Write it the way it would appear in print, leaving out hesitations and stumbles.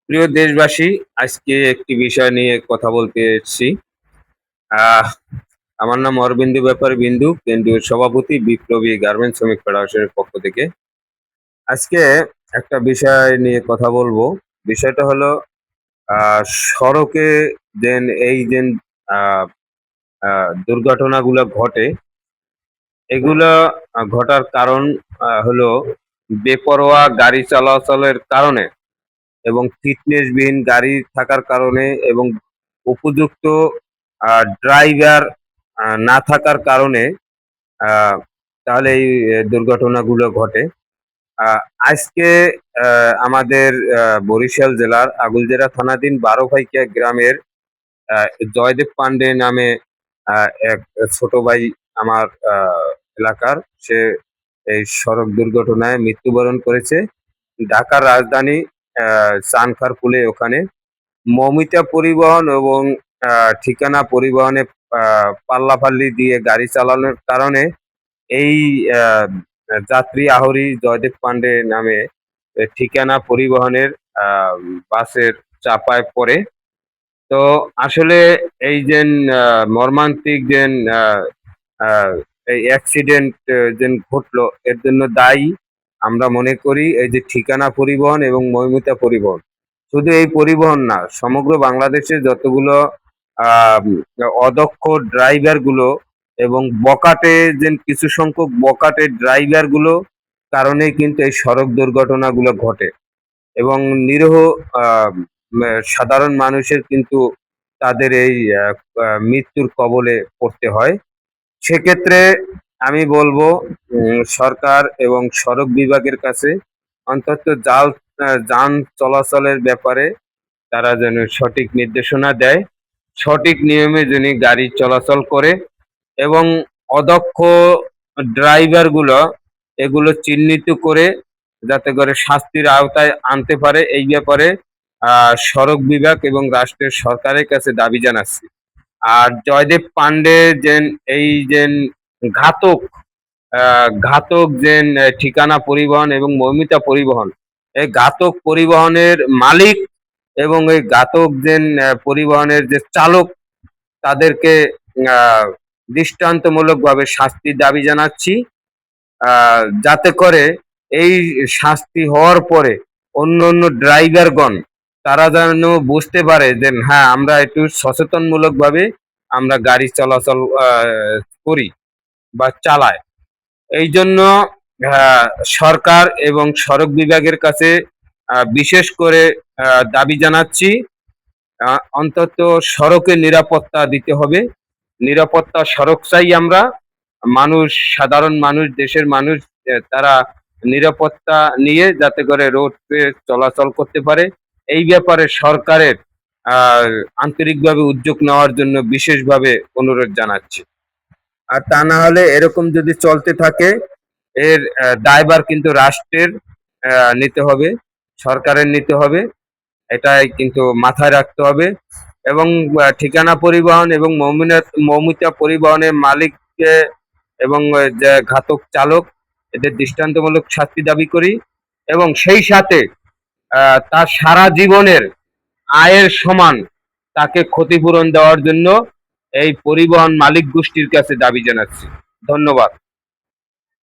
প্রিয় দেশবাসী, আজকে একটি বিষয় নিয়ে কথা বলতে এসেছি। আহ আমার নাম অরবিন্দু ব্যাপারী বিন্দু, কেন্দ্রীয় সভাপতি, বিপ্লবী গার্মেন্টস শ্রমিক ফেডারেশনের পক্ষ থেকে। আজকে একটা বিষয় নিয়ে কথা বলবো। বিষয়টা হলো সড়কে যেন এই যেন আহ দুর্ঘটনাগুলো ঘটে, এগুলো ঘটার কারণ হলো বেপরোয়া গাড়ি চলাচলের কারণে এবং ফিটনেসবিহীন গাড়ি থাকার কারণে এবং উপযুক্ত ড্রাইভার না থাকার কারণে আহ, তাহলে এই দুর্ঘটনাগুলো ঘটে। আহ, আজকে আমাদের বরিশাল জেলার আগুলজেরা থানাধীন বারোভাইকিয়া গ্রামের আহ, জয়দেব পান্ডে নামে এক ছোট ভাই আমার এলাকার, সে এই সড়ক দুর্ঘটনায় মৃত্যুবরণ করেছে ঢাকার রাজধানী চানখারপুলে। ওখানে মমিতা পরিবহন এবং ঠিকানা পরিবহনে পাল্লাপাল্লি দিয়ে গাড়ি চালানোর কারণে এই আহ, যাত্রী আহরি জয়দেব পান্ডে নামে ঠিকানা পরিবহনের আহ, বাসের চাপায় পড়ে। তো আসলে এই যে মর্মান্তিক যে আহ, এই অ্যাক্সিডেন্ট যে ঘটলো, এর জন্য দায়ী আমরা মনে করি এই যে ঠিকানা পরিবহন এবং মৌমিতা পরিবহন। শুধু এই পরিবহন না, সমগ্র বাংলাদেশে যতগুলো আহ, অদক্ষ ড্রাইভার গুলো এবং বকাটে যে কিছু সংখ্যক বকাটে ড্রাইভার গুলো কারণে কিন্তু এই সড়ক দুর্ঘটনাগুলো ঘটে এবং নিরীহ আহ, সাধারণ মানুষের কিন্তু তাদের এই মৃত্যুর কবলে পড়তে হয়। সেক্ষেত্রে আমি বলবো সরকার এবং সড়ক বিভাগের কাছে অন্তত যান চলাচলের ব্যাপারে তারা যেন সঠিক নির্দেশনা দেয়, সঠিক নিয়মে যেন গাড়ি চলাচল করে এবং অদক্ষ ড্রাইভার গুলো এগুলো চিহ্নিত করে যাতে করে শাস্তির আওতায় আনতে পারে, এই ব্যাপারে সড়ক বিভাগ এবং রাষ্ট্রের সরকারের কাছে দাবি জানাচ্ছি। আর জয়দেব পান্ডে যেন এই যেন ঘাতক ঘাতক যেন ঠিকানা পরিবহন এবং মৌমিতা পরিবহন, এই ঘাতক পরিবহনের মালিক এবং এই ঘাতক যেন পরিবহনের যে চালক, তাদেরকে আহ দৃষ্টান্তমূলকভাবে শাস্তির দাবি জানাচ্ছি, যাতে করে এই শাস্তি হওয়ার পরে অন্য অন্য ড্রাইভারগণ তারা যেন বুঝতে পারে যে হ্যাঁ, আমরা একটু সচেতনমূলকভাবে আমরা গাড়ি চলাচল করি বা চালাই। এই জন্য সরকার এবং সড়ক বিভাগের কাছে বিশেষ করে দাবি জানাচ্ছি, অন্তত সড়কে নিরাপত্তা দিতে হবে। নিরাপত্তা সড়ক চাই আমরা, মানুষ, সাধারণ মানুষ, দেশের মানুষ তারা নিরাপত্তা নিয়ে যাতে করে রোডে চলাচল করতে পারে, এই ব্যাপারে সরকারের আন্তরিকভাবে উদ্যোগ নেওয়ার জন্য বিশেষভাবে অনুরোধ জানাচ্ছি। আর তা না হলে এরকম যদি চলতে থাকে, এর দায়ভার কিন্তু রাষ্ট্রের নিতে হবে, সরকারের নিতে হবে, এটাই কিন্তু মাথায় রাখতে হবে। এবং ঠিকানা পরিবহন এবং মৌমিতা পরিবহনের মালিককে এবং যে ঘাতক চালক, এদের দৃষ্টান্তমূলক শাস্তি দাবি করি এবং সেই সাথে তার সারা জীবনের আয়ের সমান তাকে ক্ষতিপূরণ দেওয়ার জন্য এই পরিবহন মালিক গোষ্ঠীর কাছে দাবি জানাচ্ছি। ধন্যবাদ।